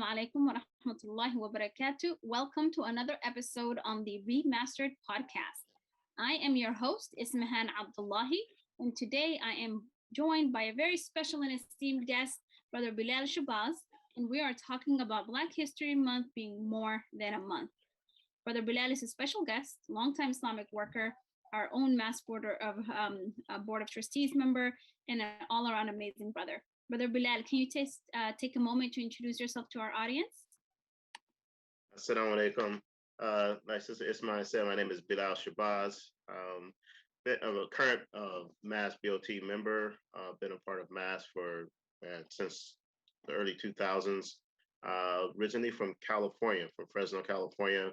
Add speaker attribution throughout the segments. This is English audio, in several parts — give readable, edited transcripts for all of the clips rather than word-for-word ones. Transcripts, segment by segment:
Speaker 1: alaikum wa rahmatullahi wa barakatuh. Welcome to another episode on the ReMAStered podcast. I am your host, Ismahan Abdullahi, and today I am joined by a very special and esteemed guest, Brother Bilal Shabazz, and we are talking about Black History Month being more than a month. Brother Bilal is a special guest, longtime Islamic worker, our own board of trustees member, and an all-around amazing brother. Brother Bilal, can you take a moment to introduce yourself to our audience?
Speaker 2: Assalamu alaikum. Like Sister Ismail said, my name is Bilal Shabazz. I'm a current MAS BOT member. Been a part of MAS since the early 2000s. Originally from California, from Fresno, California.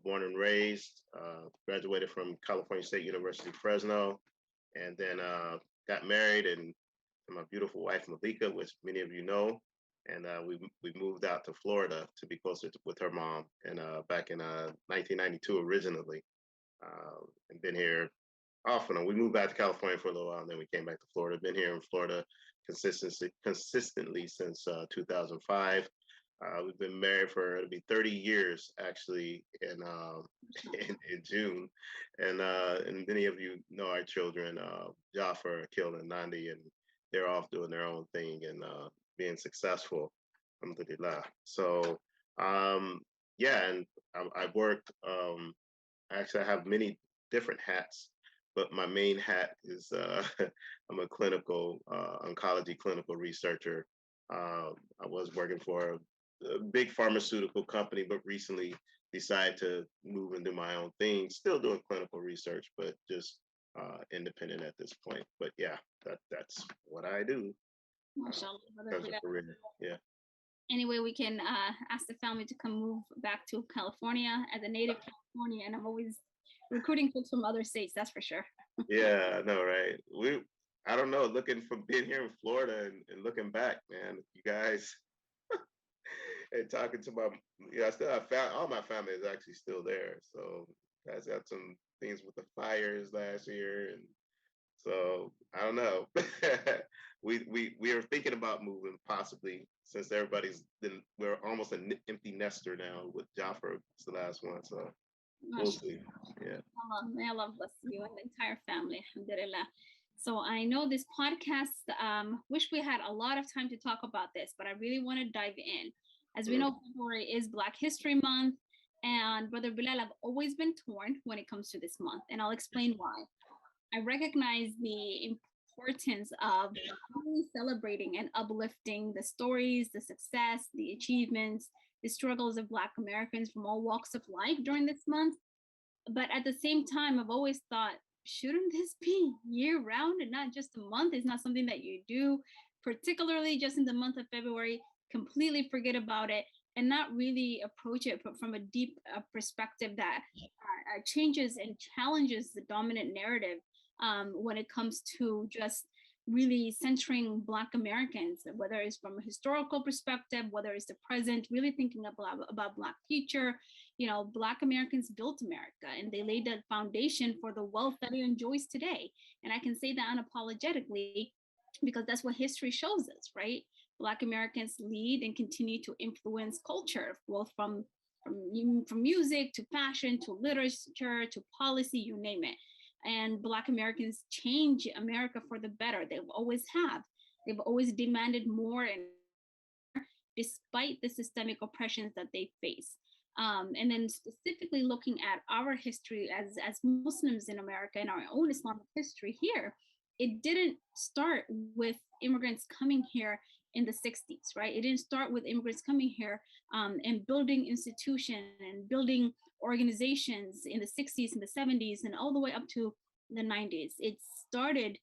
Speaker 2: Born and raised. Graduated from California State University, Fresno, and then got married and my beautiful wife Malika, which many of you know, and we moved out to Florida to be closer with her mom, and back in 1992 originally, and been here off and on. We moved back to California for a little while, and then we came back to Florida. Been here in Florida consistently since 2005. We've been married it'll be 30 years actually in June, and many of you know our children, Jafar, Akil, and Nandi, and they're off doing their own thing and being successful, alhamdulillah. So yeah, and I've worked. Actually, I have many different hats, but my main hat is I'm a clinical oncology clinical researcher. I was working for a big pharmaceutical company, but recently decided to move and do my own thing. Still doing clinical research, but just independent at this point. But yeah, that's what I do.
Speaker 1: MashaAllah,
Speaker 2: As a career. Yeah.
Speaker 1: Anyway, we can ask the family to come move back to California as a native California, and I'm always recruiting folks from other states, that's for sure.
Speaker 2: Yeah, I know, right? I don't know, looking from being here in Florida and looking back, man, you guys, and talking to I still have all my family is actually still there. So guys had some things with the fires last year, and so I don't know. we are thinking about moving possibly, since we're almost an empty nester now with Jafar. It's the last one, so we'll see. Yeah.
Speaker 1: May Allah bless you and the entire family. Alhamdulillah. So I know this podcast, wish we had a lot of time to talk about this, but I really want to dive in. As we know, February is Black History Month, and Brother Bilal, I've always been torn when it comes to this month, and I'll explain why. I recognize the importance of really celebrating and uplifting the stories, the success, the achievements, the struggles of Black Americans from all walks of life during this month. But at the same time, I've always thought, shouldn't this be year round and not just a month? It's not something that you do, particularly just in the month of February, completely forget about it and not really approach it from a deep perspective that changes and challenges the dominant narrative when it comes to just really centering Black Americans, whether it's from a historical perspective, whether it's the present, really thinking about Black future. You know, Black Americans built America and they laid that foundation for the wealth that it enjoys today. And I can say that unapologetically because that's what history shows us, right? Black Americans lead and continue to influence culture, both from music to fashion to literature to policy, you name it. And Black Americans change America for the better. They've always have. They've always demanded more and more despite the systemic oppressions that they face. And then specifically looking at our history as Muslims in America and our own Islamic history here, it didn't start with immigrants coming here in the 60s, right? It didn't start with immigrants coming here and building institutions and building organizations in the 60s and the 70s and all the way up to the 90s. It started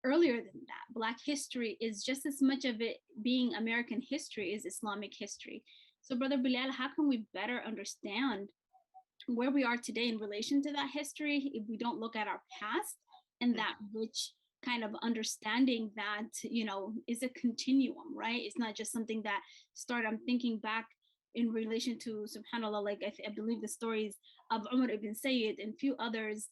Speaker 1: earlier than that. Black history is just as much of it being American history as Islamic history. So Brother Bilal, how can we better understand where we are today in relation to that history if we don't look at our past and that rich kind of understanding that, you know, is a continuum, right? It's not just something that started, I'm thinking back in relation to, subhanAllah, like I believe the stories of Umar ibn Sayyid and few others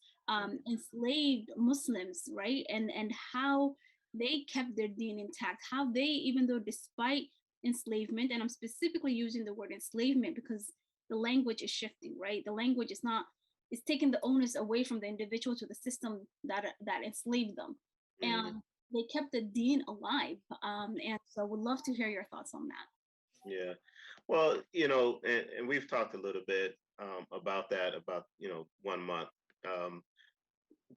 Speaker 1: enslaved Muslims, right? And how they kept their deen intact, how they, even though despite enslavement. And I'm specifically using the word enslavement because the language is shifting, right? The language is not, it's taking the onus away from the individual to the system that enslaved them.
Speaker 2: Mm-hmm.
Speaker 1: And they kept the dean alive. And so would love to hear your thoughts on that.
Speaker 2: Yeah. Well, and we've talked a little bit about that, about 1 month.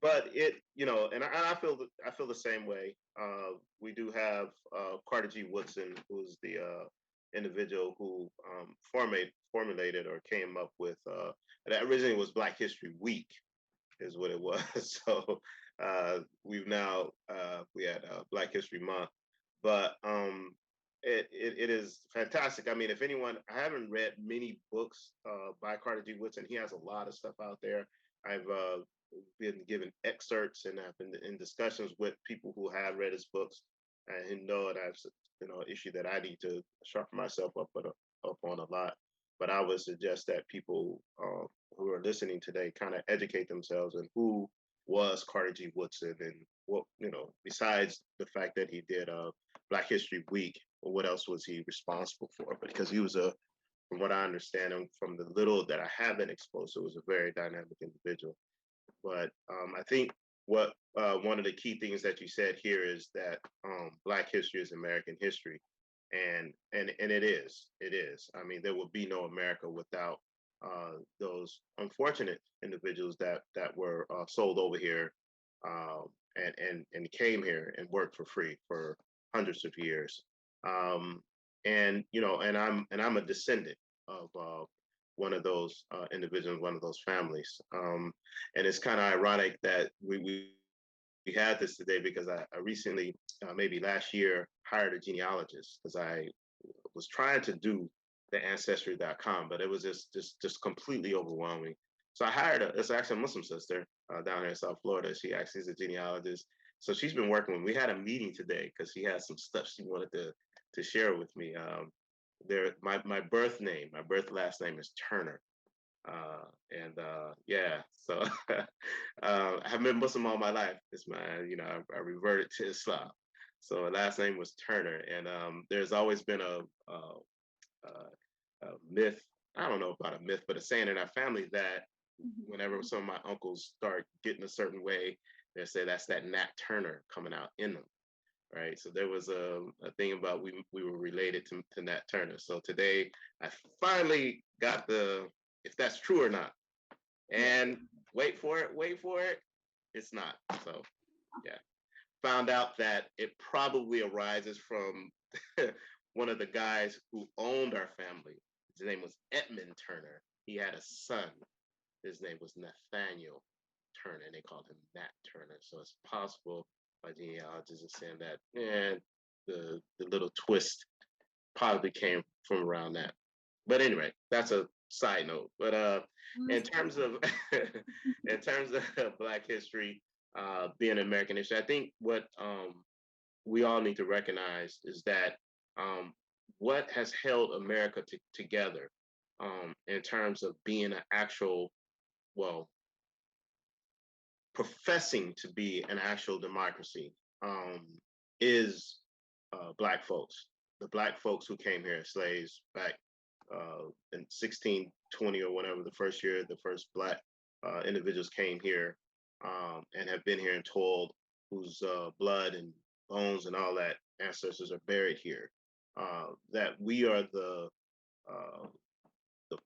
Speaker 2: But I feel the same way. We do have Carter G. Woodson, who's the individual who formulated or came up with that originally was Black History Week, is what it was. So we had Black History Month, but it is fantastic. I mean, if anyone, I haven't read many books by Carter G. Woodson. He has a lot of stuff out there. I've been given excerpts, and I've been in discussions with people who have read his books and who know that's an issue that I need to sharpen myself up on a lot. But I would suggest that people who are listening today kind of educate themselves on who was Carter G. Woodson, and what, besides the fact that he did Black History Week, what else was he responsible for? Because he was from what I understand, and from the little that I have been exposed to, was a very dynamic individual. But I think what one of the key things that you said here is that Black history is American history, and it is. I mean, there would be no America without those unfortunate individuals that were sold over here, and came here and worked for free for hundreds of years. And I'm a descendant of one of those individuals, one of those families. And it's kind of ironic that we had this today, because I recently, maybe last year, hired a genealogist, because I was trying to do the ancestry.com, but it was just completely overwhelming. So I hired it's actually a Muslim sister down here in South Florida. She actually is a genealogist. So she's been working with me. We had a meeting today because she had some stuff she wanted to share with me. My birth last name is Turner. Yeah, so I've been Muslim all my life. It's I reverted to Islam. So my last name was Turner, and there's always been a myth. I don't know about a myth, but a saying in our family that whenever some of my uncles start getting a certain way, they say that's that Nat Turner coming out in them. Right. So there was a thing about we were related to Nat Turner. So today I finally got if that's true or not. And wait for it. It's not. So yeah. Found out that it probably arises from one of the guys who owned our family. His name was Edmund Turner. He had a son. His name was Nathaniel Turner, and they called him Nat Turner. So it's possible my genealogist is saying that, and the little twist probably came from around that. But anyway, that's a side note. But in terms of Black history, being American history, I think what we all need to recognize is that what has held America together in terms of being an actual, well, professing to be an actual democracy, is Black folks. The Black folks who came here as slaves back in 1620 or whatever, the first year the first Black individuals came here, and have been here and told, whose blood and bones and all that ancestors are buried here. That we are the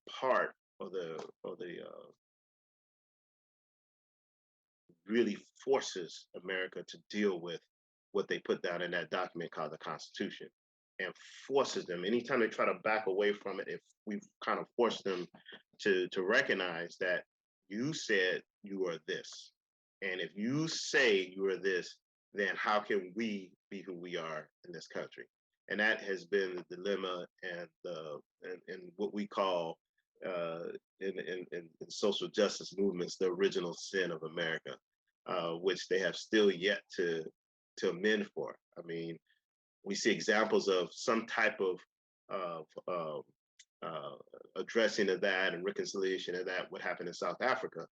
Speaker 2: part, or the really forces America to deal with what they put down in that document called the Constitution, and forces them, anytime they try to back away from it, if we've kind of forced them to recognize that you said you are this, and if you say you are this, then how can we be who we are in this country? And that has been the dilemma, and what we call in social justice movements, the original sin of America, which they have still yet to amend for. I mean, we see examples of some type of addressing of that and reconciliation of that, what happened in South Africa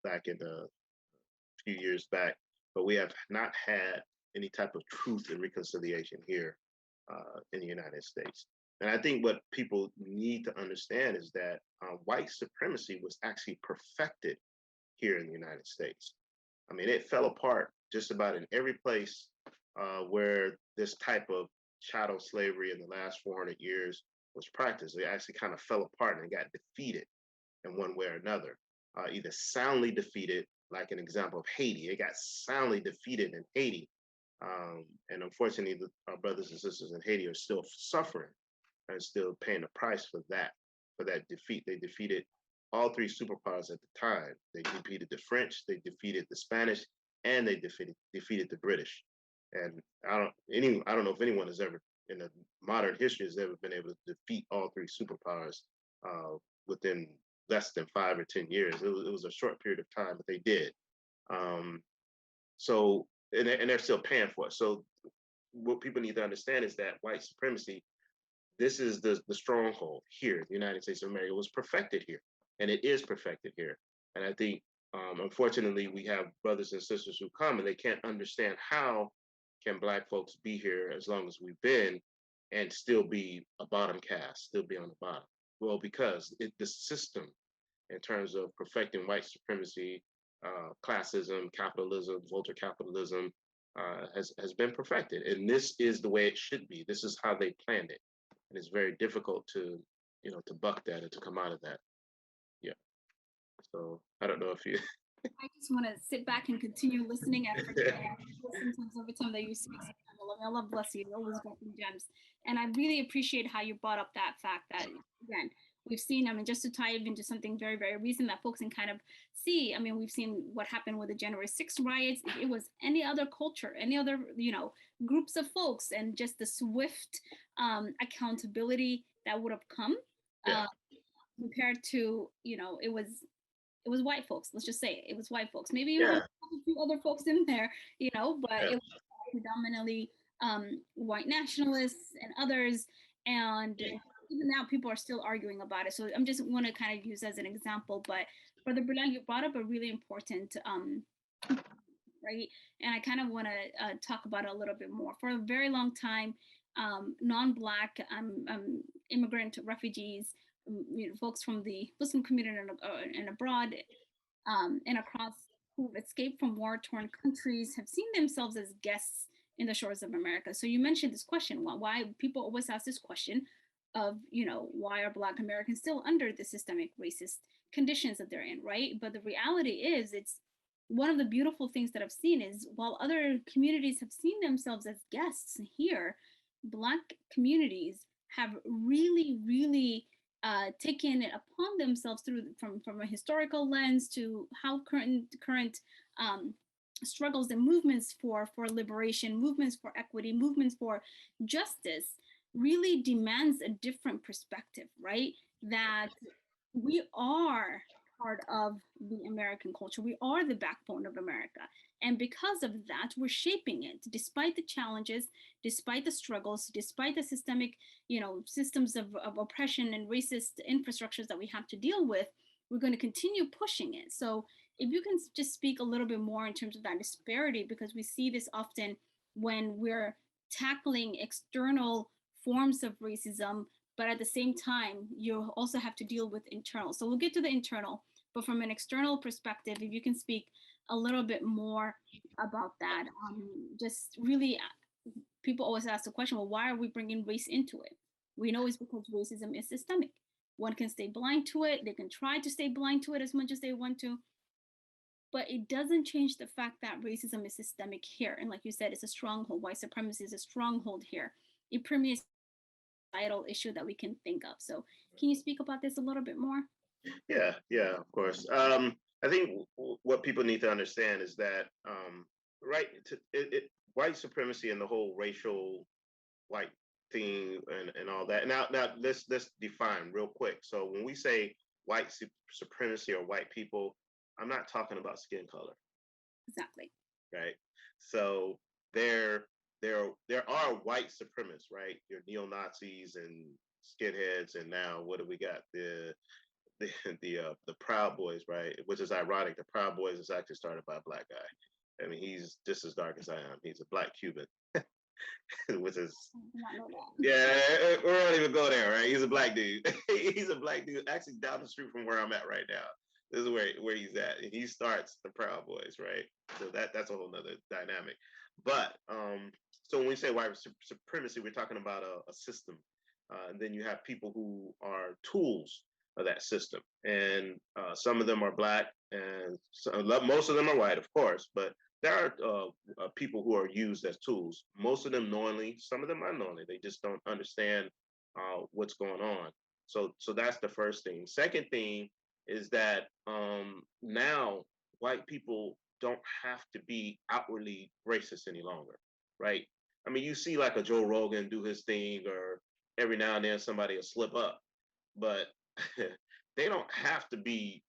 Speaker 2: back in a few years back, but we have not had any type of truth and reconciliation here in the United States. And I think what people need to understand is that white supremacy was actually perfected here in the United States. I mean, it fell apart just about in every place where this type of chattel slavery in the last 400 years was practiced. It actually kind of fell apart and got defeated in one way or another, either soundly defeated, like an example of Haiti. It got soundly defeated in Haiti. And unfortunately, our brothers and sisters in Haiti are still suffering and still paying the price for that defeat. They defeated all three superpowers at the time. They defeated the French, they defeated the Spanish, and they defeated the British. And I don't know if anyone has ever in the modern history has ever been able to defeat all three superpowers within less than 5 or 10 years. It was a short period of time, but they did. So and they're still paying for it. So what people need to understand is that white supremacy, this is the stronghold here. The United States of America was perfected here, and it is perfected here. And I think, unfortunately, we have brothers and sisters who come and they can't understand how can Black folks be here as long as we've been and still be a bottom caste, still be on the bottom. Well, because the system, in terms of perfecting white supremacy, classism, capitalism, vulture capitalism, has been perfected, and this is the way it should be. This is how they planned it, and it's very difficult to to buck that and to come out of that. Yeah. So I don't know if you.
Speaker 1: I just want to sit back and continue listening at first. Sometimes every time that you speak, Allah bless you. You always dropping gems, and I really appreciate how you brought up that fact that again we've seen. I mean, just to tie it into something very very recent that folks can kind of see. I mean, we've seen what happened with the January 6th riots. If it was any other culture, any other groups of folks, and just the swift accountability that would have come compared to it was white folks. Let's just say it was white folks. Maybe you have a few other folks in there, but it was predominantly white nationalists and others. And even now, people are still arguing about it. So I'm just want to kind of use as an example. But Brother Bilal, you brought up a really important right, and I kind of want to talk about it a little bit more. For a very long time, non-Black immigrant refugees, folks from the Muslim community and abroad and across who've escaped from war-torn countries have seen themselves as guests in the shores of America. So you mentioned this question, why people always ask this question of, why are Black Americans still under the systemic racist conditions that they're in, right? But the reality is, it's one of the beautiful things that I've seen is while other communities have seen themselves as guests here, Black communities have really, really taken it upon themselves from a historical lens to how current struggles and movements for liberation, movements for equity, movements for justice really demands a different perspective, right? That we are part of the American culture. We are the backbone of America. And because of that, we're shaping it despite the challenges, despite the struggles, despite the systemic, systems of oppression and racist infrastructures that we have to deal with. We're going to continue pushing it. So if you can just speak a little bit more in terms of that disparity, because we see this often when we're tackling external forms of racism, but at the same time, you also have to deal with internal. So we'll get to the internal, but from an external perspective, if you can speak a little bit more about that. Just really, people always ask the question, well, why are we bringing race into it? We know it's because racism is systemic. One can stay blind to it. They can try to stay blind to it as much as they want to. But it doesn't change the fact that racism is systemic here. And like you said, it's a stronghold. White supremacy is a stronghold here. It permeates societal issue that we can think of. So can you speak about this a little bit more?
Speaker 2: Yeah, of course. I think what people need to understand is that, white supremacy and the whole racial white thing and all that. Now let's define real quick. So when we say white supremacy or white people, I'm not talking about skin color.
Speaker 1: Exactly.
Speaker 2: Right. So there are white supremacists, right? Your neo-Nazis and skinheads, and now what do we got? The Proud Boys, right? Which is ironic. The Proud Boys is actually started by a Black guy. I mean, he's just as dark as I am. He's a Black Cuban. which is
Speaker 1: I did not know that.
Speaker 2: yeah, we won't even go there, right? He's a black dude. He's a black dude, actually down the street from where I'm at right now. This is where he's at. And he starts the Proud Boys, right? So that's a whole nother dynamic. But so when we say white supremacy, we're talking about a system. And then you have people who are tools of that system. And some of them are black, and most of them are white, of course, but there are people who are used as tools. Most of them knowingly, some of them unknowingly. They just don't understand what's going on. So that's the first thing. Second thing is that now white people don't have to be outwardly racist any longer, right? I mean, you see like a Joe Rogan do his thing, or every now and then somebody will slip up, but they don't have to be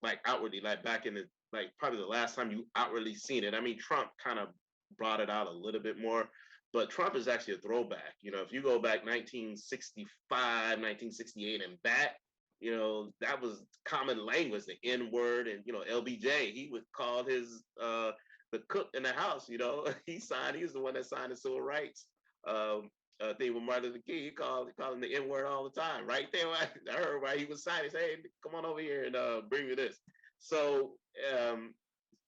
Speaker 2: like outwardly, like back in the like probably the last time you outwardly seen it. I mean, Trump kind of brought it out a little bit more, but Trump is actually a throwback. You know, if you go back 1965, 1968 and back, you know, that was common language, the N word, and you know, LBJ, he would call his the cook in the house, you know, he's the one that signed the civil rights thing with Martin Luther King. He called him the N word all the time. Right there, I heard why he was signing. Say, hey, come on over here and bring me this. So,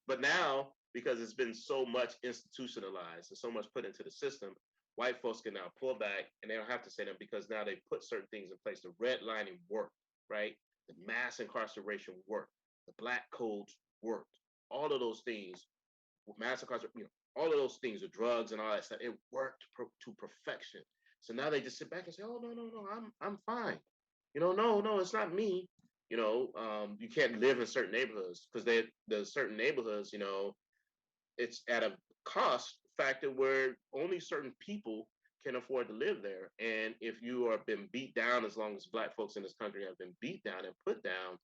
Speaker 2: but now because it's been so much institutionalized and so much put into the system, white folks can now pull back, and they don't have to say them because now they put certain things in place. The redlining worked, right? The mass incarceration worked. The black codes worked. All of those things, mass incarceration, you know, all of those things, the drugs and all that stuff, it worked to perfection. So now they just sit back and say, "Oh no, I'm fine." You know, no, it's not me. You know, you can't live in certain neighborhoods because there's certain neighborhoods, you know, it's at a cost factor where only certain people can afford to live there. And if you have been beat down, as long as black folks in this country have been beat down and put down,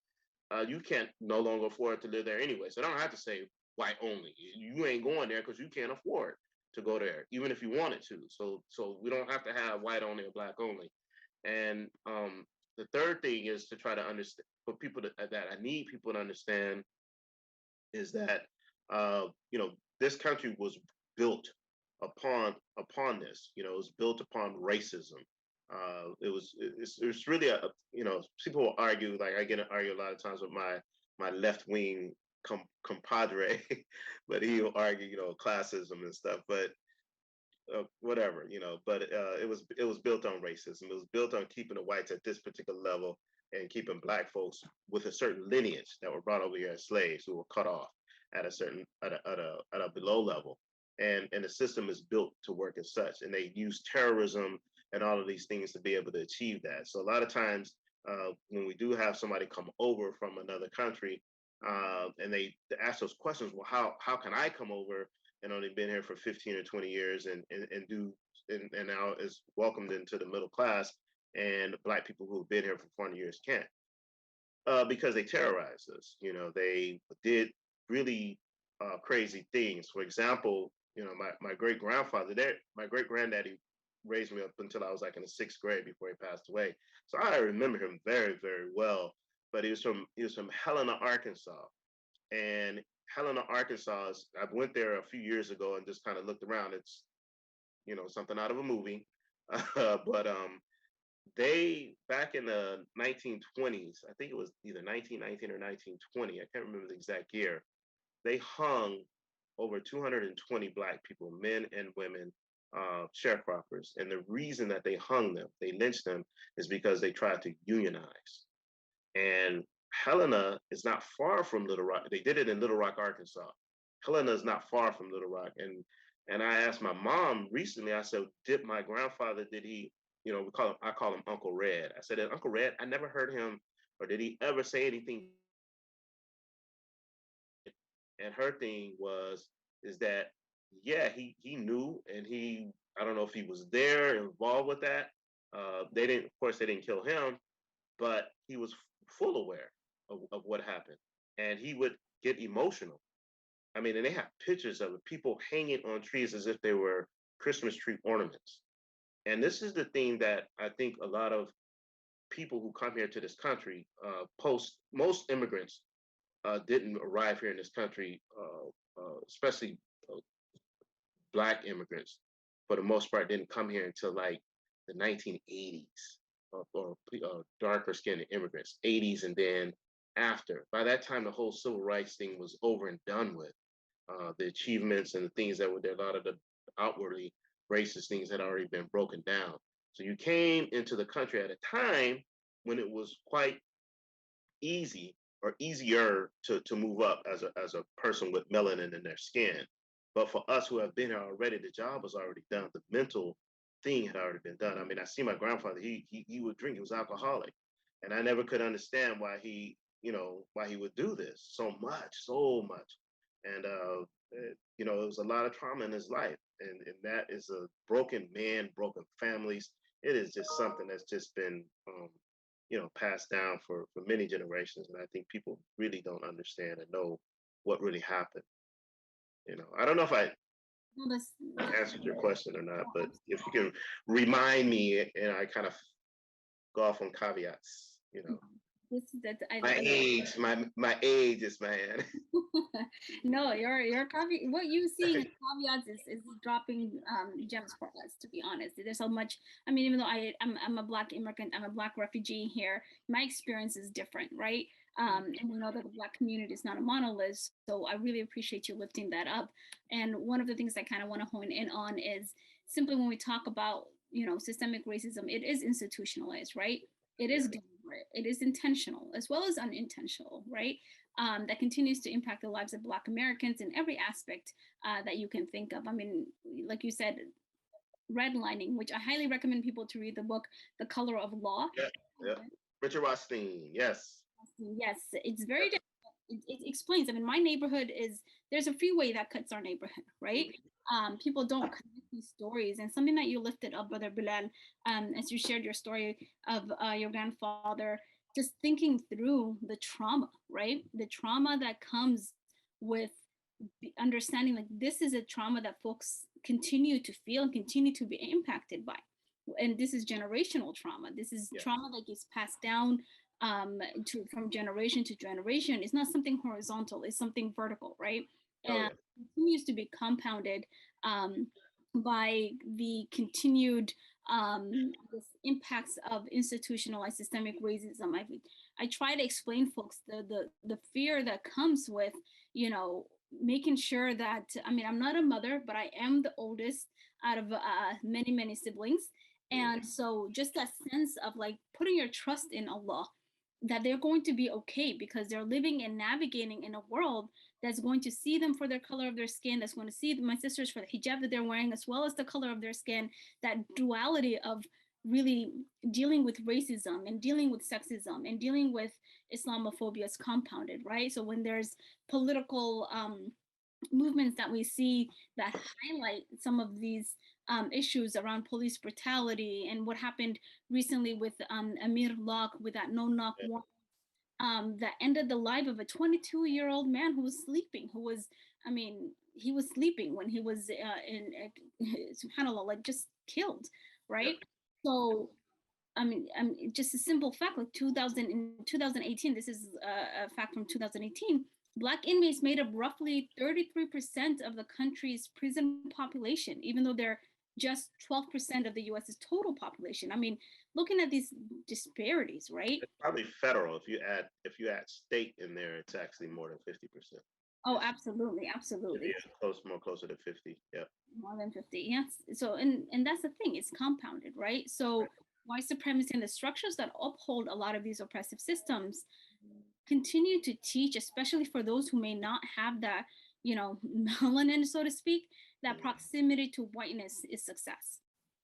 Speaker 2: you can't no longer afford to live there anyway. So I don't have to say white only. You ain't going there because you can't afford to go there, even if you wanted to. So we don't have to have white only or black only. And the third thing is to try to understand for people that I need people to understand is that you know, this country was built upon this. You know, it was built upon racism. It's really a, you know, people will argue, like I get to argue a lot of times with my left wing compadre, but he'll argue, you know, classism and stuff. But whatever, you know. But it was built on racism. It was built on keeping the whites at this particular level and keeping black folks with a certain lineage that were brought over here as slaves who were cut off at a certain at a below level. And the system is built to work as such. And they use terrorism and all of these things to be able to achieve that. So a lot of times when we do have somebody come over from another country and they ask those questions, well, how can I come over and only been here for 15 or 20 years and now is welcomed into the middle class, and black people who've been here for 40 years can't? Because they terrorized us. You know, they did really crazy things. For example, you know, my great grandfather, my great granddaddy raised me up until I was like in the sixth grade before he passed away. So I remember him very, very well. But he was from Helena, Arkansas, and Helena, Arkansas. I went there a few years ago and just kind of looked around. It's, you know, something out of a movie, but they back in the 1920s, I think it was either 1919 or 1920, I can't remember the exact year, they hung over 220 black people, men and women, sharecroppers. And the reason that they hung them, they lynched them, is because they tried to unionize. And Helena is not far from Little Rock. They did it in Little Rock, Arkansas. Helena is not far from Little Rock. And I asked my mom recently, I said, did my grandfather, did he, you know, I call him Uncle Red. I said, Uncle Red, I never heard him, or did he ever say anything? And her thing is that, yeah, he knew, and I don't know if he was there involved with that. Of course, they didn't kill him, but he was full aware of what happened. And he would get emotional. I mean, and they have pictures of it, people hanging on trees as if they were Christmas tree ornaments. And this is the thing that I think a lot of people who come here to this country, most immigrants didn't arrive here in this country, especially Black immigrants, for the most part, didn't come here until like the 1980s, or darker skinned immigrants, 80s, and then after. By that time, the whole civil rights thing was over and done with. The achievements and the things that were there, a lot of the outwardly racist things had already been broken down. So you came into the country at a time when it was quite easy or easier to move up as a person with melanin in their skin. But for us who have been here already, the job was already done. The mental thing had already been done. I mean, I see my grandfather, he would drink, he was alcoholic. And I never could understand why why he would do this so much. And it was a lot of trauma in his life. And that is a broken man, broken families. It is just something that's just been passed down for many generations. And I think people really don't understand and know what really happened. I don't know if I
Speaker 1: No,
Speaker 2: answered your question or not, but if you can remind me, and I kind of go off on caveats.
Speaker 1: this that
Speaker 2: My age is man.
Speaker 1: No, your caveat, what you seeing in caveats is dropping gems for us, to be honest. There's so much. I mean, even though I'm a Black immigrant, I'm a Black refugee here, my experience is different, right? And we know that the Black community is not a monolith, so I really appreciate you lifting that up. And one of the things I kind of want to hone in on is simply when we talk about systemic racism, it is institutionalized, right? It is deliberate, it is intentional as well as unintentional, right? That continues to impact the lives of Black Americans in every aspect that you can think of. I mean, like you said, redlining, which I highly recommend people to read the book, The Color of Law.
Speaker 2: Yeah. Richard Rothstein, yes.
Speaker 1: Yes, it's very it explains. I mean, my neighborhood there's a freeway that cuts our neighborhood, right? People don't connect these stories, and something that you lifted up, Brother Bilal, as you shared your story of your grandfather, just thinking through the trauma, right? The trauma that comes with understanding like this is a trauma that folks continue to feel and continue to be impacted by, and this is generational trauma. This is trauma that gets passed down from generation to generation. It's not something horizontal, it's something vertical, right? And continues to be compounded by the continued impacts of institutionalized systemic racism. I try to explain folks the fear that comes with making sure that, I mean, I'm not a mother, but I am the oldest out of many siblings. And so just that sense of like putting your trust in Allah, that they're going to be okay because they're living and navigating in a world that's going to see them for their color of their skin, that's going to see my sisters for the hijab that they're wearing, as well as the color of their skin, that duality of really dealing with racism and dealing with sexism and dealing with Islamophobia is compounded, right? So when there's political movements that we see that highlight some of these issues around police brutality and what happened recently with Amir Locke with that no knock warrant that ended the life of a 22-year-old man who was sleeping, he was sleeping when he was subhanAllah, like just killed, right? So just a simple fact, like 2018, this is a fact from 2018, Black inmates made up roughly 33% of the country's prison population, even though they're just 12% of the US's total population. I mean, looking at these disparities, right?
Speaker 2: It's probably federal. If you add state in there, it's actually more than 50%.
Speaker 1: Oh, absolutely.
Speaker 2: Yeah, more closer to 50. Yeah.
Speaker 1: More than 50. Yes. So, and that's the thing, it's compounded, right? So white supremacy and the structures that uphold a lot of these oppressive systems continue to teach, especially for those who may not have that, melanin, so to speak, that proximity to whiteness is success.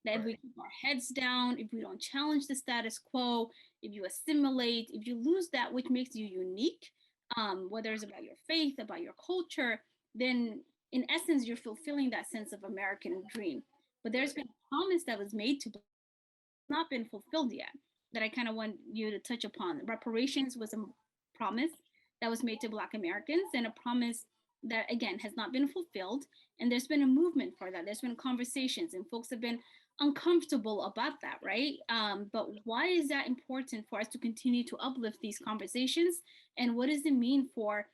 Speaker 1: That if we keep our heads down, if we don't challenge the status quo, if you assimilate, if you lose that which makes you unique, whether it's about your faith, about your culture, then in essence, you're fulfilling that sense of American dream. But there's been a promise that was made to not been fulfilled yet that I kind of want you to touch upon. Reparations was a promise that was made to Black Americans, and a promise that again has not been fulfilled. And there's been a movement for that. There's been conversations, and folks have been uncomfortable about that, right? But why is that important for us to continue to uplift these conversations? And what does it mean for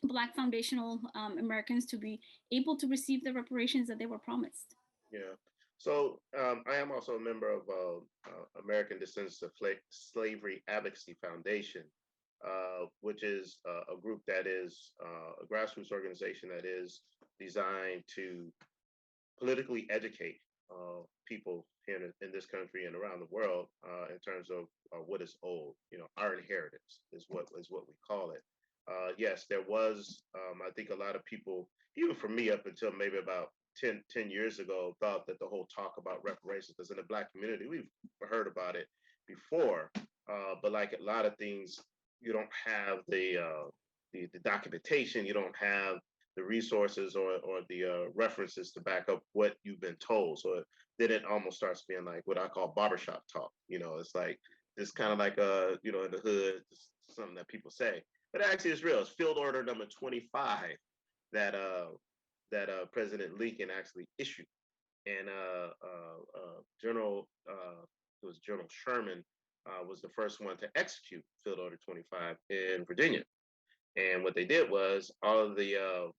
Speaker 1: Black foundational Americans to be able to receive the reparations that they were promised.
Speaker 2: Yeah. So I am also a member of American Descendants of Slavery Advocacy Foundation, which is a group that is a grassroots organization that is designed to politically educate people here in this country and around the world in terms of what is owed. You know, our inheritance is what we call it. Yes, there was. I think a lot of people, even for me, up until maybe about 10 years ago, thought that the whole talk about reparations, because in the Black community, we've heard about it before, but like a lot of things, you don't have the documentation, you don't have the resources or the references to back up what you've been told. So then it almost starts being like what I call barbershop talk. You know, it's like it's kind of like you know, in the hood, something that people say, but actually it's real. It's Field Order number 25 that President Lincoln actually issued, and General it was General Sherman was the first one to execute Field Order 25 in Virginia. And what they did was all of the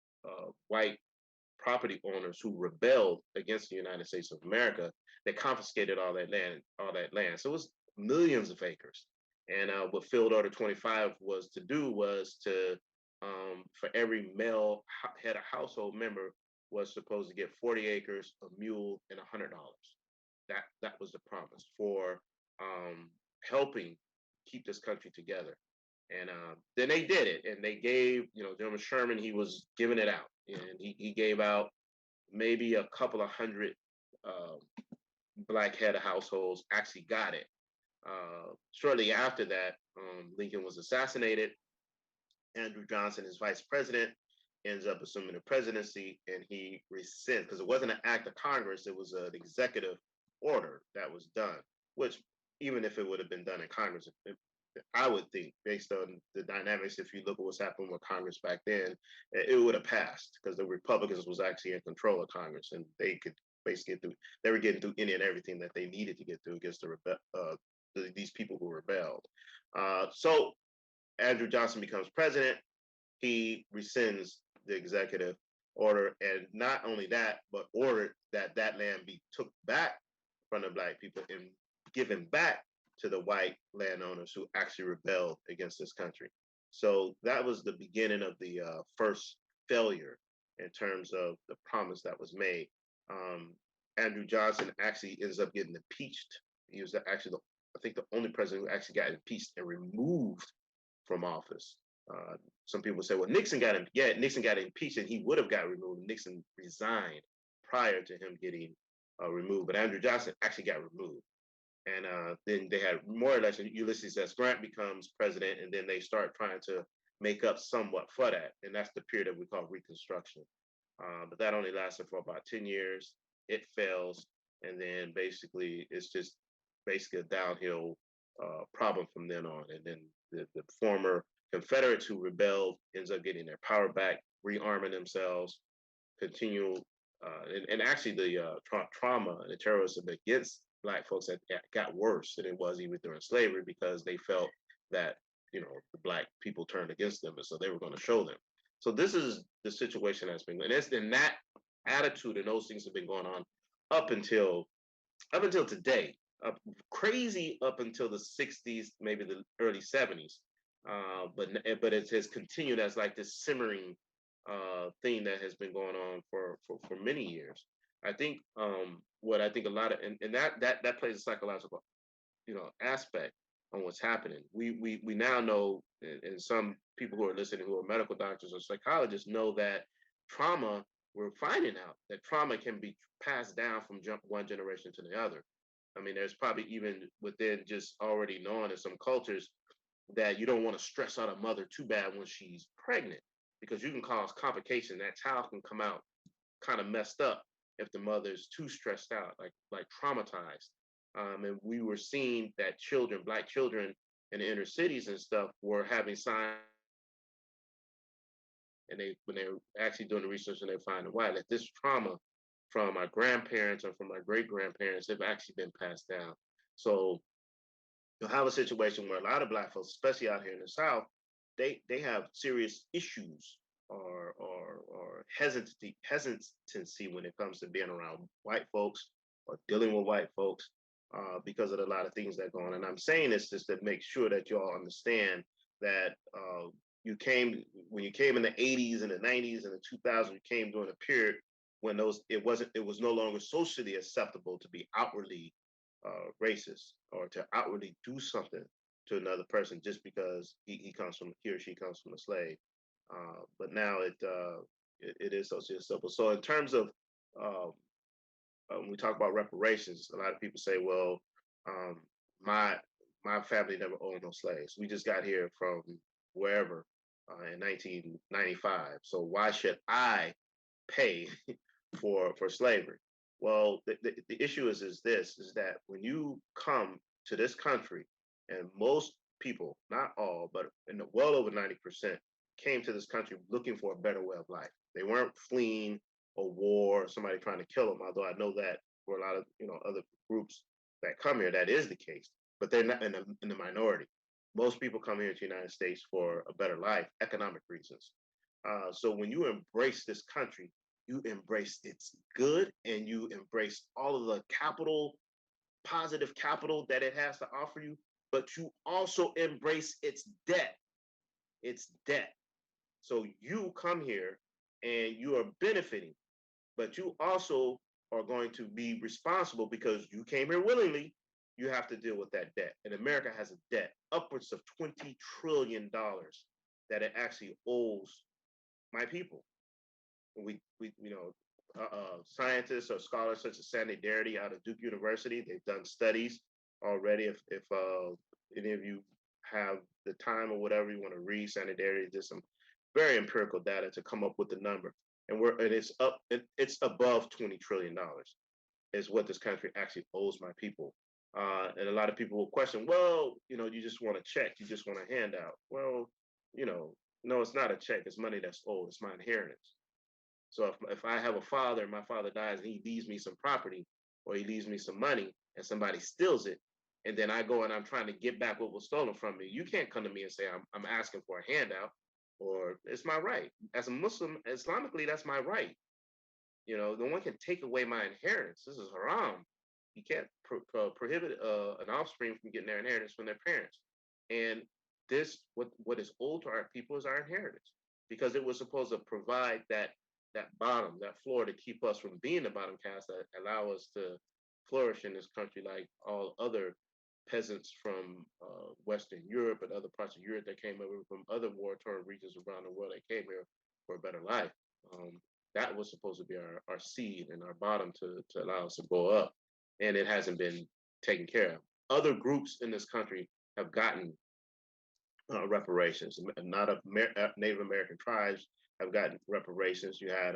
Speaker 2: white property owners who rebelled against the United States of America, they confiscated all that land, So it was millions of acres. And what Field Order 25 was to do was to, for every male head of household member was supposed to get 40 acres, a mule, and $100. That was the promise for helping keep this country together. And then they did it, and they gave, you know, General Sherman, he was giving it out, and he gave out maybe a couple of hundred uh, Black head of households actually got it. Shortly after that, Lincoln was assassinated. Andrew Johnson, his vice president, ends up assuming the presidency, and he rescinds, because it wasn't an act of Congress, it was an executive order that was done, which even if it would have been done in Congress, I would think, based on the dynamics, if you look at what's happened with Congress back then, it would have passed because the Republicans was actually in control of Congress, and they could basically get through. They were getting through any and everything that they needed to get through against these people who rebelled. So Andrew Johnson becomes president. He rescinds the executive order, and not only that, but ordered that that land be took back from the Black people and given back to the white landowners who actually rebelled against this country. So that was the beginning of the first failure in terms of the promise that was made. Andrew Johnson actually ends up getting impeached. He was actually, I think, the only president who actually got impeached and removed from office. Some people say, well, Nixon got him. Yeah, Nixon got impeached, and he would have got removed. Nixon resigned prior to him getting removed, but Andrew Johnson actually got removed. And then they had more elections. Ulysses S. Grant becomes president, and then they start trying to make up somewhat for that. And that's the period that we call Reconstruction. But that only lasted for about 10 years. It fails. And then basically, it's just basically a downhill problem from then on. And then the former Confederates who rebelled ends up getting their power back, rearming themselves, continue. And actually, the trauma and the terrorism against Black folks that got worse than it was even during slavery, because they felt that, you know, the Black people turned against them, and so they were going to show them. So this is the situation that's been, and that attitude and those things have been going on up until today, crazy up until the 60s, maybe the early 70s. But it has continued as like this simmering thing that has been going on for many years. I think what I think a lot of, and that plays a psychological, you know, aspect on what's happening. We now know, and some people who are listening who are medical doctors or psychologists know that trauma. We're finding out that trauma can be passed down from one generation to the other. I mean, there's probably even within just already known in some cultures that you don't want to stress out a mother too bad when she's pregnant, because you can cause complication. That child can come out kind of messed up if the mother's too stressed out, like traumatized. And we were seeing that Black children in the inner cities and stuff, were having signs, and when they were actually doing the research, and they find why that this trauma from our grandparents or from our great grandparents have actually been passed down. So you'll have a situation where a lot of Black folks, especially out here in the South, they have serious issues or hesitancy when it comes to being around white folks or dealing with white folks because of a lot of things that go on. And I'm saying this just to make sure that you all understand that you came when you came in the 80s and the 90s and the 2000s, you came during a period when it was no longer socially acceptable to be outwardly racist or to outwardly do something to another person just because he or she comes from a slave. But now it is socially acceptable. So in terms of uh, when we talk about reparations, a lot of people say, well, um, my my family never owned no slaves. We just got here from wherever in 1995. So why should I pay for slavery? Well, the issue is this, is that when you come to this country, and most people, not all, but well over 90%, came to this country looking for a better way of life. They weren't fleeing a war, somebody trying to kill them, although I know that for a lot of other groups that come here, that is the case, but they're not in the minority. Most people come here to the United States for a better life, economic reasons. So when you embrace this country, you embrace its good and you embrace all of the positive capital that it has to offer you, but you also embrace its debt. Its debt. So you come here and you are benefiting, but you also are going to be responsible because you came here willingly. You have to deal with that debt. And America has a debt upwards of $20 trillion that it actually owes my people. Scientists or scholars such as Sandy Darity out of Duke University, they've done studies already. If any of you have the time or whatever you want to read, Sandy Darity did some very empirical data to come up with the number, and it's above $20 trillion is what this country actually owes my people. And a lot of people will question, well, you just want a check, you just want a handout. Well, no, it's not a check. It's money that's owed. It's my inheritance. So if I have a father and my father dies and he leaves me some property or he leaves me some money and somebody steals it, and then I go and I'm trying to get back what was stolen from me, you can't come to me and say I'm asking for a handout, or it's my right. As a Muslim, Islamically, that's my right. No one can take away my inheritance. This is haram. You can't prohibit an offspring from getting their inheritance from their parents. And what is owed to our people is our inheritance, because it was supposed to provide that bottom, that floor, to keep us from being the bottom caste, that allow us to flourish in this country like all other peasants from Western Europe and other parts of Europe that came over from other war-torn regions around the world that came here for a better life. That was supposed to be our seed and our bottom to allow us to go up. And it hasn't been taken care of. Other groups in this country have gotten reparations. Not of Native American tribes have gotten reparations. You had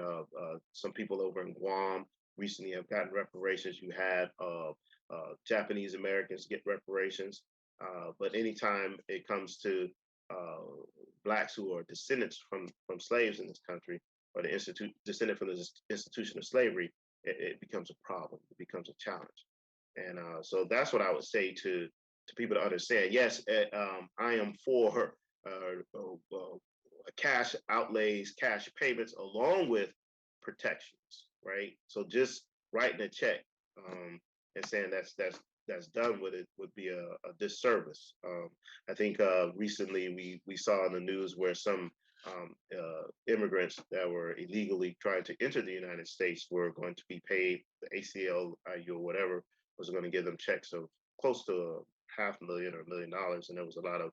Speaker 2: some people over in Guam recently have gotten reparations. You had Japanese Americans get reparations. But anytime it comes to Blacks who are descendants from slaves in this country, or descendant from the institution of slavery, it becomes a problem. It becomes a challenge. And so that's what I would say to people to understand. Yes, I am for cash outlays, cash payments, along with protections, right? So just writing a check and saying that's done with it would be a disservice. I think recently we saw in the news where some immigrants that were illegally trying to enter the United States were going to be paid, the ACLU or whatever was going to give them checks of close to $500,000 or $1 million, and there was a lot of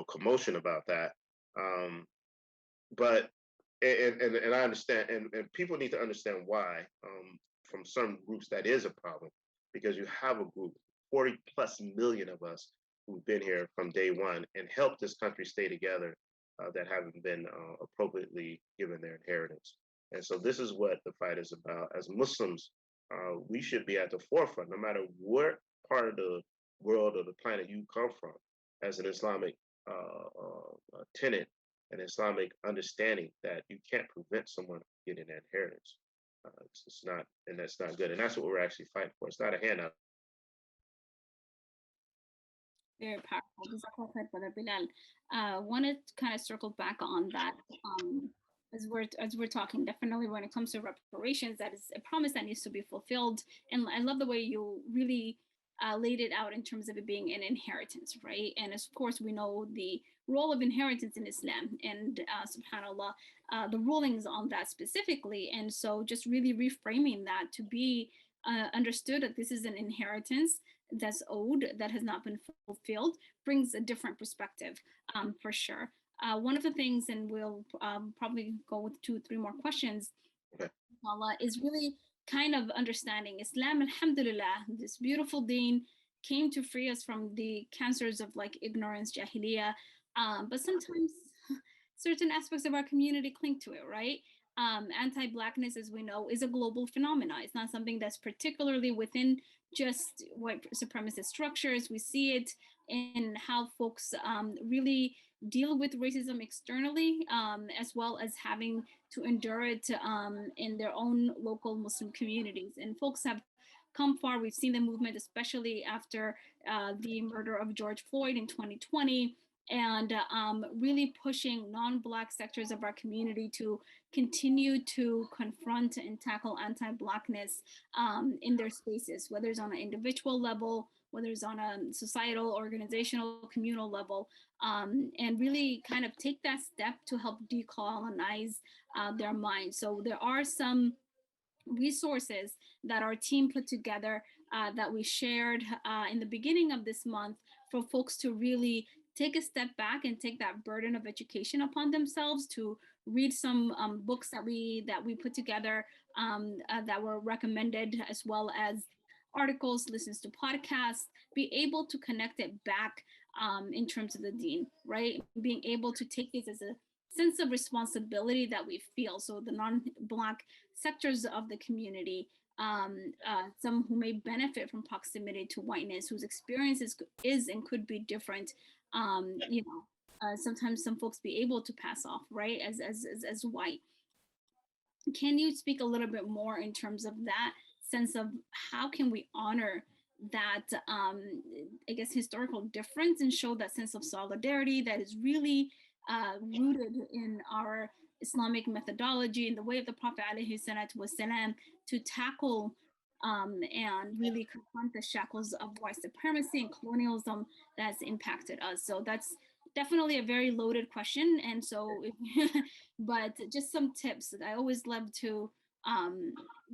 Speaker 2: commotion about that. But and I understand, and people need to understand why from some groups that is a problem, because you have a group, 40 plus million of us who've been here from day one and helped this country stay together, that haven't been appropriately given their inheritance. And so this is what the fight is about. As Muslims, we should be at the forefront, no matter what part of the world or the planet you come from, as an Islamic tenet, an Islamic understanding that you can't prevent someone from getting that inheritance. It's not, and that's not good. And that's what we're actually fighting for. It's not a handout.
Speaker 1: Very powerful. Jazakallah khair, Brother Bilal. Wanted to kind of circle back on that. As we're talking, definitely when it comes to reparations, that is a promise that needs to be fulfilled. And I love the way you really laid it out in terms of it being an inheritance, right? And of course, we know the role of inheritance in Islam, and subhanallah, the rulings on that specifically. And so, just really reframing that to be understood that this is an inheritance that's owed, that has not been fulfilled, brings a different perspective, for sure. One of the things, and we'll probably go with two, three more questions,
Speaker 2: Okay.
Speaker 1: Allah, is really kind of understanding Islam, alhamdulillah, this beautiful deen came to free us from the cancers of like ignorance, jahiliyyah. But sometimes certain aspects of our community cling to it, right? Anti-blackness, as we know, is a global phenomenon. It's not something that's particularly within just white supremacist structures. We see it in how folks really deal with racism externally, as well as having to endure it in their own local Muslim communities. And folks have come far. We've seen the movement, especially after the murder of George Floyd in 2020, and really pushing non-Black sectors of our community to continue to confront and tackle anti-Blackness in their spaces, whether it's on an individual level, whether it's on a societal, organizational, communal level, and really kind of take that step to help decolonize their minds. So there are some resources that our team put together that we shared in the beginning of this month for folks to really take a step back and take that burden of education upon themselves, to read some books that we put together that were recommended, as well as articles, listens to podcasts, be able to connect it back in terms of the deen, right? Being able to take this as a sense of responsibility that we feel. So the non-Black sectors of the community, some who may benefit from proximity to whiteness, whose experience is and could be different. Sometimes some folks be able to pass off, right, as white. Can you speak a little bit more in terms of that sense of how can we honor that, I guess, historical difference, and show that sense of solidarity that is really rooted in our Islamic methodology and the way of the Prophet alayhi salatu wasalam to tackle and really confront the shackles of white supremacy and colonialism that's impacted us. So that's definitely a very loaded question. And so, but just some tips that I always love to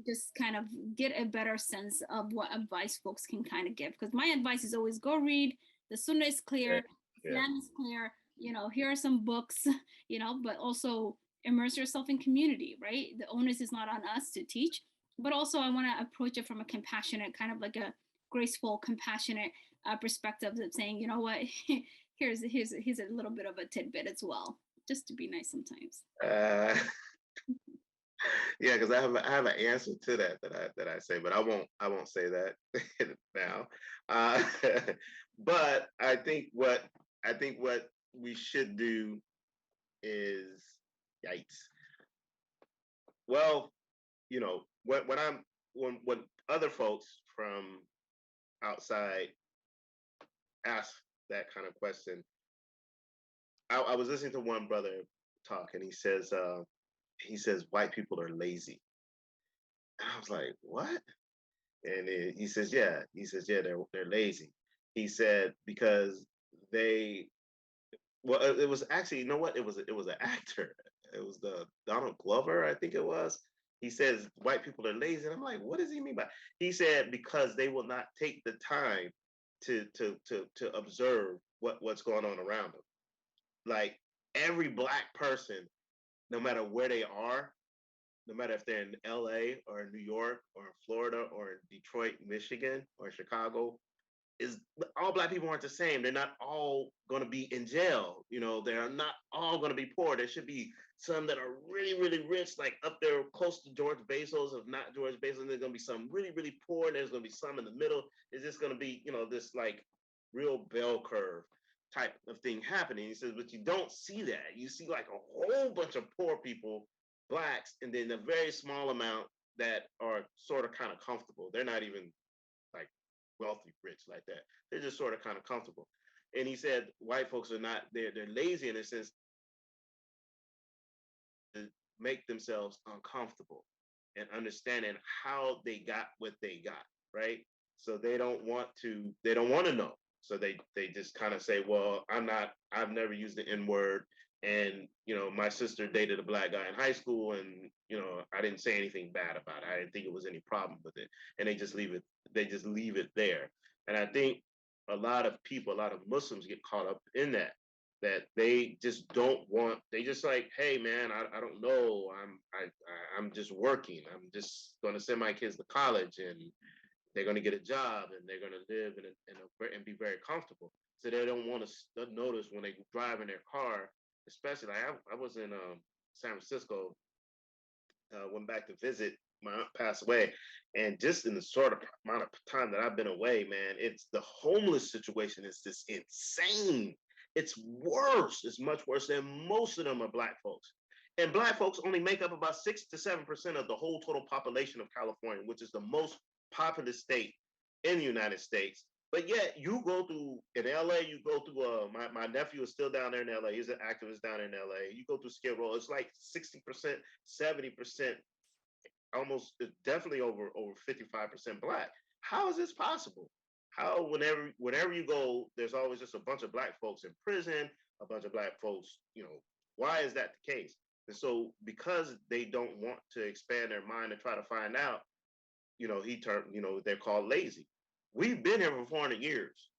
Speaker 1: just kind of get a better sense of what advice folks can kind of give. Because my advice is always go read. The Sunnah is
Speaker 2: Yeah.
Speaker 1: clear,
Speaker 2: Yeah.
Speaker 1: Islam is clear. Here are some books. But also immerse yourself in community. Right, the onus is not on us to teach, but also I want to approach it from a compassionate, kind of like a graceful, compassionate perspective of saying, you know what, here's a little bit of a tidbit as well, just to be nice sometimes.
Speaker 2: Uh, yeah, because I have an answer to that I say, but I won't say that now. Uh, but I think what we should do is, yikes. Well, when other folks from outside ask that kind of question, I was listening to one brother talk, and he says white people are lazy. And I was like, what? And he says, yeah, they're lazy. He said because they, well, it was actually, you know what? It was an actor. It was the Donald Glover, I think it was. He says white people are lazy, and I'm like, what does he mean by? He said because they will not take the time to observe what's going on around them. Like every black person, no matter where they are, no matter if they're in LA or in New York or in Florida or in Detroit, Michigan or Chicago, is all black people aren't the same. They're not all going to be in jail. They're not all going to be poor. There should be some that are really, really rich, like up there close to George Bezos. If not George Bezos, there's going to be some really, really poor, and there's going to be some in the middle. It's just going to be, this like real bell curve type of thing happening. He says, but you don't see that. You see like a whole bunch of poor people, blacks, and then a very small amount that are sort of kind of comfortable. They're not even like wealthy rich like that. They're just sort of kind of comfortable. And he said white folks are not, they're lazy in a sense to make themselves uncomfortable and understanding how they got what they got, right? So they don't want to know. So they just kind of say, well, I've never used the N-word. And my sister dated a black guy in high school, and I didn't say anything bad about it. I didn't think it was any problem with it. And they just leave it there. And I think a lot of people, a lot of Muslims get caught up in that they just don't want. They just like, hey man, I don't know. I'm just working. I'm just going to send my kids to college, and they're going to get a job, and they're going to live and be very comfortable. So they don't want to notice when they drive in their car, especially like I was in San Francisco, went back to visit. My aunt passed away, and just in the sort of amount of time that I've been away, man, it's the homeless situation is just insane. It's worse. It's much worse than most of them are black folks. And black folks only make up about 6 to 7% of the whole total population of California, which is the most populous state in the United States. But yet you go through in LA, you go through my nephew is still down there in LA. He's an activist down in LA. You go through Skid Row, it's like 60%, 70%, almost definitely over 55% black. How is this possible? How whenever you go, there's always just a bunch of black folks in prison, a bunch of black folks, why is that the case? And so because they don't want to expand their mind and try to find out, they're called lazy. We've been here for 400 years.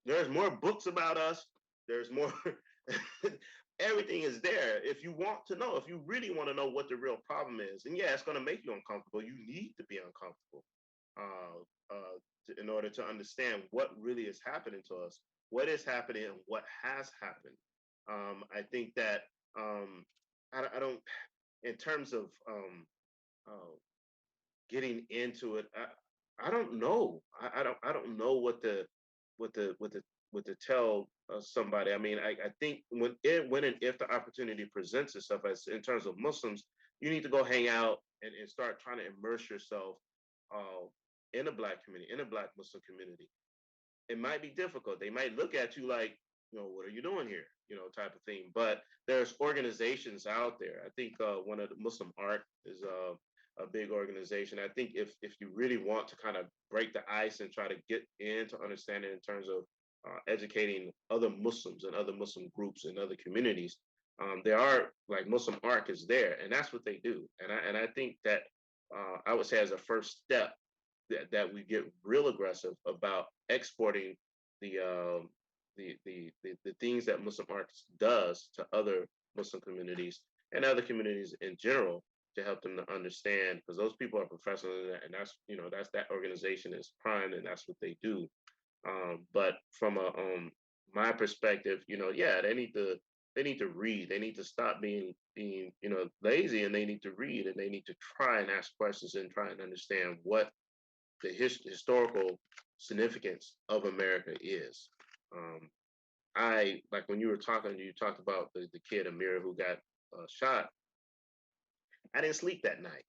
Speaker 2: There's more books about us. There's more. Everything is there. If you want to know, if you really want to know what the real problem is, and yeah, it's going to make you uncomfortable. You need to be uncomfortable in order to understand what really is happening to us, what is happening, and what has happened. I think that I don't, in terms of getting into it. I don't know. I don't know what to tell somebody. I mean, I think when and if the opportunity presents itself, as in terms of Muslims, you need to go hang out and start trying to immerse yourself in a black community, in a black Muslim community. It might be difficult. They might look at you like, what are you doing here? Type of thing. But there's organizations out there. I think one of the Muslim Art is a big organization. I think if you really want to kind of break the ice and try to get into understanding in terms of educating other Muslims and other Muslim groups and other communities, there are like Muslim Art is there, and that's what they do. And I think that I would say as a first step that we get real aggressive about exporting the things that Muslim Art does to other Muslim communities and other communities in general, to help them to understand, because those people are professionals in that, and that's that organization is prime, and that's what they do. But from my perspective, yeah, they need to read. They need to stop being lazy, and they need to read, and they need to try and ask questions and try and understand what the historical significance of America is. I like when you talked about the kid Amir who got shot. I didn't sleep that night.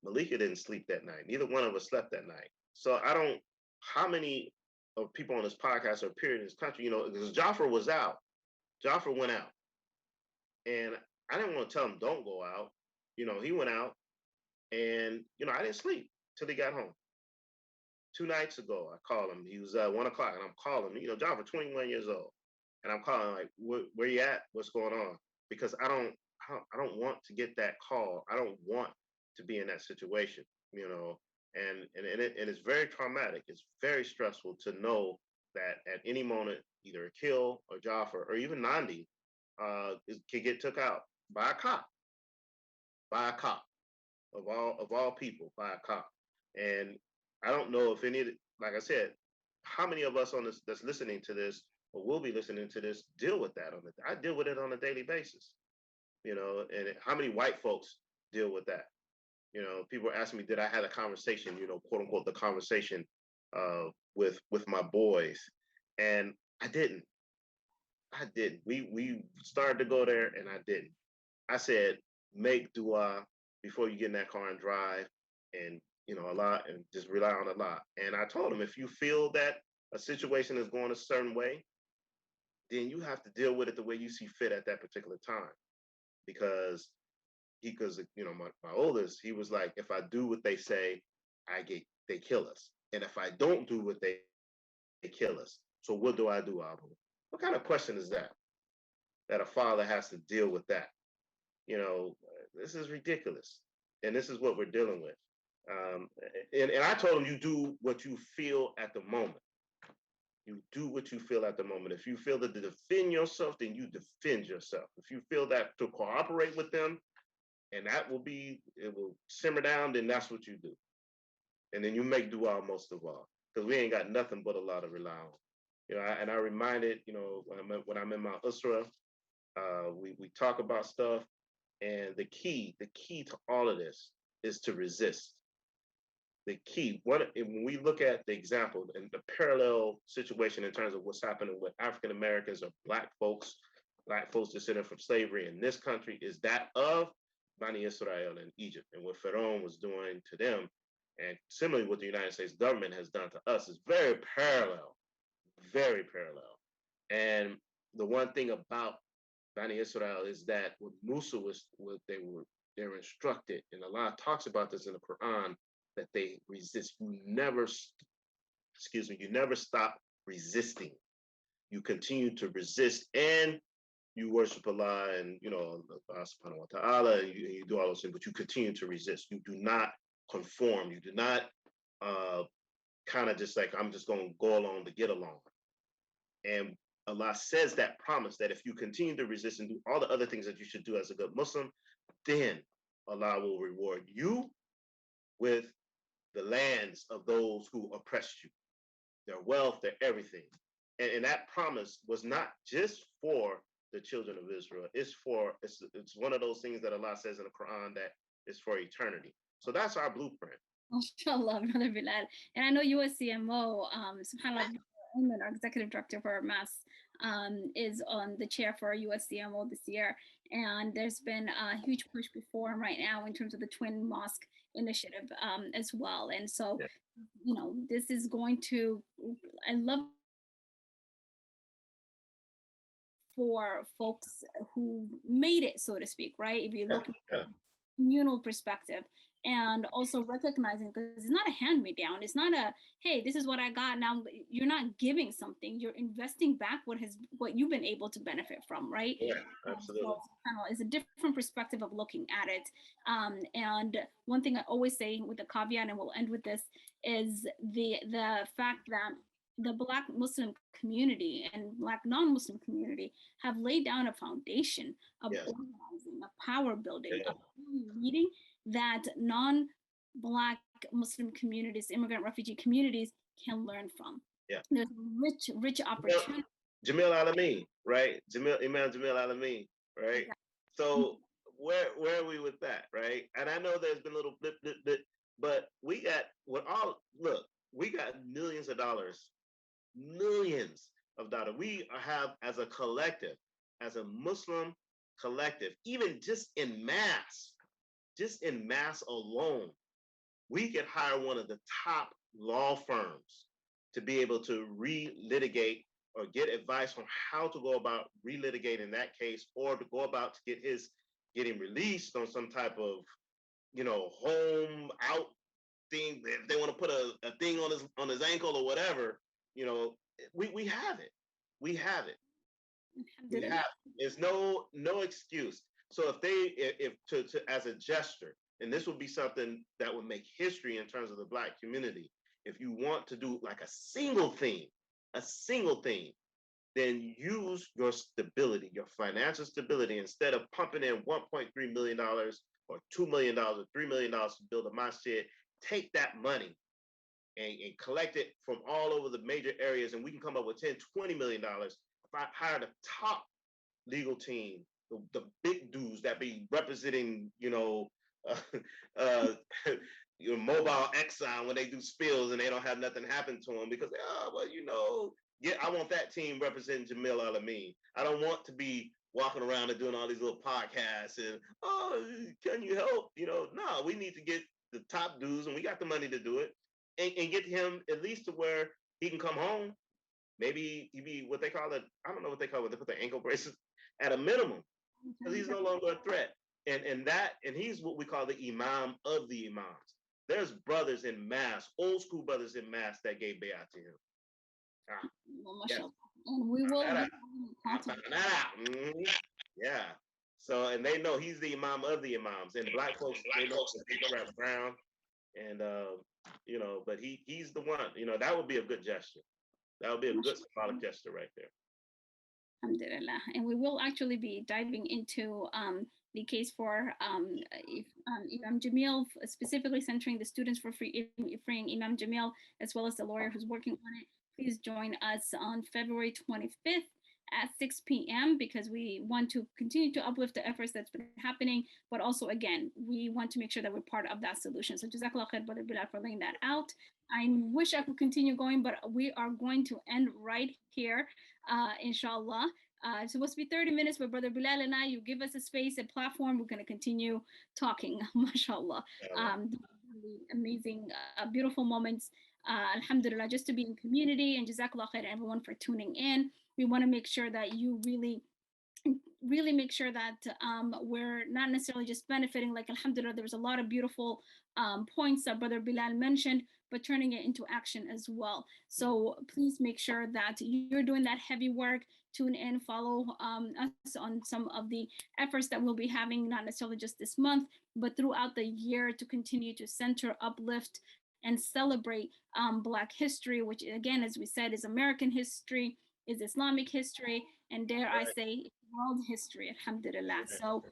Speaker 2: Malika didn't sleep that night. Neither one of us slept that night. So I don't. How many of people on this podcast or period in this country, because Jaffer was out. Jaffer went out, and I didn't want to tell him don't go out. He went out, and I didn't sleep till he got home. 2 nights ago, I called him. He was 1 o'clock, and I'm calling him. Jaffer, 21 years old, and I'm calling like, where you at? What's going on? Because I don't want to get that call. I don't want to be in that situation, and it's very traumatic. It's very stressful to know that at any moment, either a kill or Jaffer or even Nandi could get took out by a cop of all people, by a cop. And I don't know if like I said, how many of us on this that's listening to this or will be listening to this deal with that I deal with it on a daily basis. And how many white folks deal with that? People are asking me, did I have a conversation, quote unquote, the conversation with my boys? And I didn't. We started to go there, and I didn't. I said, make dua before you get in that car and drive, and Allah, and just rely on Allah. And I told him, if you feel that a situation is going a certain way, then you have to deal with it the way you see fit at that particular time. Because my oldest, he was like, if I do what they say, they kill us. And if I don't do what they kill us. So what do I do, Abu? What kind of question is that? That a father has to deal with that? This is ridiculous. And this is what we're dealing with. And I told him, you do what you feel at the moment. You do what you feel at the moment. If you feel that to defend yourself, then you defend yourself. If you feel that to cooperate with them, and it will simmer down, then that's what you do. And then you make dua most of all, because we ain't got nothing but Allah to rely on. And I reminded, when I'm in my usra, we talk about stuff, and the key to all of this is to resist. The key, when we look at the example and the parallel situation in terms of what's happening with African Americans or Black folks descended from slavery in this country, is that of Bani Israel in Egypt, and what Pharaoh was doing to them, and similarly what the United States government has done to us, is very parallel, very parallel. And the one thing about Bani Israel is that what Musa they were instructed, and Allah talks about this in the Quran, that they resist. You never stop resisting. You continue to resist, and you worship Allah, and Allah subhanahu wa ta'ala, and you do all those things, but you continue to resist. You do not conform. You do not kind of just like, I'm just going to go along to get along. And Allah says that promise that if you continue to resist and do all the other things that you should do as a good Muslim, then Allah will reward you with the lands of those who oppressed you, their wealth, their everything. And that promise was not just for the children of Israel. It's one of those things that Allah says in the Quran that is for eternity. So that's our blueprint.
Speaker 1: MashaAllah, Brother Bilal. And I know USCMO, subhanAllah, our executive director for MAS, is on the chair for USCMO this year. And there's been a huge push before and right now in terms of the Twin Mosque Initiative as well. And so, this is going to, I love for folks who made it, so to speak, right? If you look at the communal perspective, and also recognizing, because it's not a hand-me-down, it's not a, hey, this is what I got, now you're not giving something, you're investing back what you've been able to benefit from, right?
Speaker 2: Yeah, absolutely.
Speaker 1: So it's a different perspective of looking at it. And one thing I always say with the caveat, and we'll end with this, is the fact that the Black Muslim community and Black non-Muslim community have laid down a foundation of organizing, of power building, of leading that non-Black Muslim communities, immigrant refugee communities can learn from.
Speaker 2: Yeah.
Speaker 1: There's rich opportunity.
Speaker 2: Jamil Alameen, right? Imam Jamil Alameen, right? Yeah. So where are we with that, right? And I know there's been a little blip, but we got we got millions of dollars. We have, as a collective, as a Muslim collective, even just in mass alone, we could hire one of the top law firms to be able to relitigate or get advice on how to go about relitigating that case, or to go about to getting released on some type of, home out thing. If they want to put a thing on his ankle or whatever, we have it. We have it. We have it. There's no excuse. So if as a gesture, and this would be something that would make history in terms of the Black community, if you want to do like a single thing, then use your stability, your financial stability, instead of pumping in $1.3 million or $2 million or $3 million to build a masjid. Take that money and collect it from all over the major areas, and we can come up with $10, $20 million. If I hire the top legal team, the big dudes that be representing, Mobile Exxon when they do spills and they don't have nothing happen to them, because I want that team representing Jamil Alameen. I don't want to be walking around and doing all these little podcasts and, can you help? No, we need to get the top dudes, and we got the money to do it, and get him at least to where he can come home maybe he be what they call it. I don't know what they call it. They put the ankle braces at a minimum because he's no longer a threat. And he's what we call the imam of the imams. There's brothers in mass, old school brothers in mass that gave bayat to him.
Speaker 1: Yes. And we will
Speaker 2: yeah. So, and they know he's the imam of the imams, and black folks, they know Brother Brown, and you know, but he's the one. You know, that would be a good gesture. That would be a good symbolic gesture right there.
Speaker 1: Alhamdulillah. And we will actually be diving into the case for Imam Jamil, specifically centering the students for freeing Imam Jamil, as well as the lawyer who's working on it. Please join us on February 25th at 6 p.m. because we want to continue to uplift the efforts that's been happening, but also, again, we want to make sure that we're part of that solution. So Jazakallah khair, Brother Bilal, for laying that out. I wish I could continue going, but we are going to end right here, inshallah. It's supposed to be 30 minutes, but Brother Bilal and I, you give us a space, a platform, we're going to continue talking, mashallah. Really amazing, beautiful moments. Alhamdulillah, just to be in community, and Jazakallah khair everyone for tuning in. We want to make sure that you really make sure that we're not necessarily just benefiting, like alhamdulillah, there was a lot of beautiful points that Brother Bilal mentioned, but turning it into action as well. So please make sure that you're doing that heavy work. Tune in, follow us on some of the efforts that we'll be having, not necessarily just this month, but throughout the year, to continue to center, uplift, and celebrate Black history, which again, as we said, is American history, is Islamic history, and dare I say, world history, alhamdulillah. So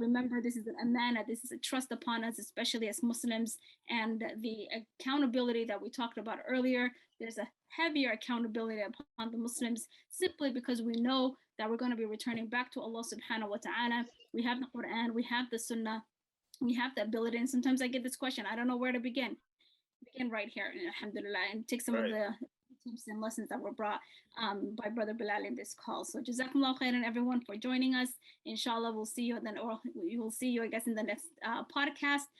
Speaker 1: remember, this is an amana, this is a trust upon us, especially as Muslims, and the accountability that we talked about earlier. There's a heavier accountability upon the Muslims simply because we know that we're going to be returning back to Allah subhanahu wa ta'ala. We have the Quran, we have the Sunnah, we have the ability. And sometimes I get this question, I don't know where to begin. Begin right here, alhamdulillah, and take some of the tips and lessons that were brought by Brother Bilal in this call. So Jazakumullah khairan everyone for joining us. Inshallah, we'll see you then, or we will see you, I guess, in the next podcast.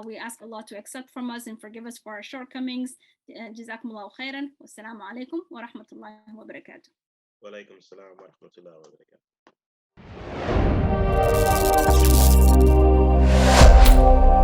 Speaker 1: We ask Allah to accept from us and forgive us for our shortcomings. Jazakumullah khairan. Wassalamu alaikum wa rahmatullahi wa barakatuh.
Speaker 2: Wa alaikum assalam wa rahmatullahi wa barakatuh.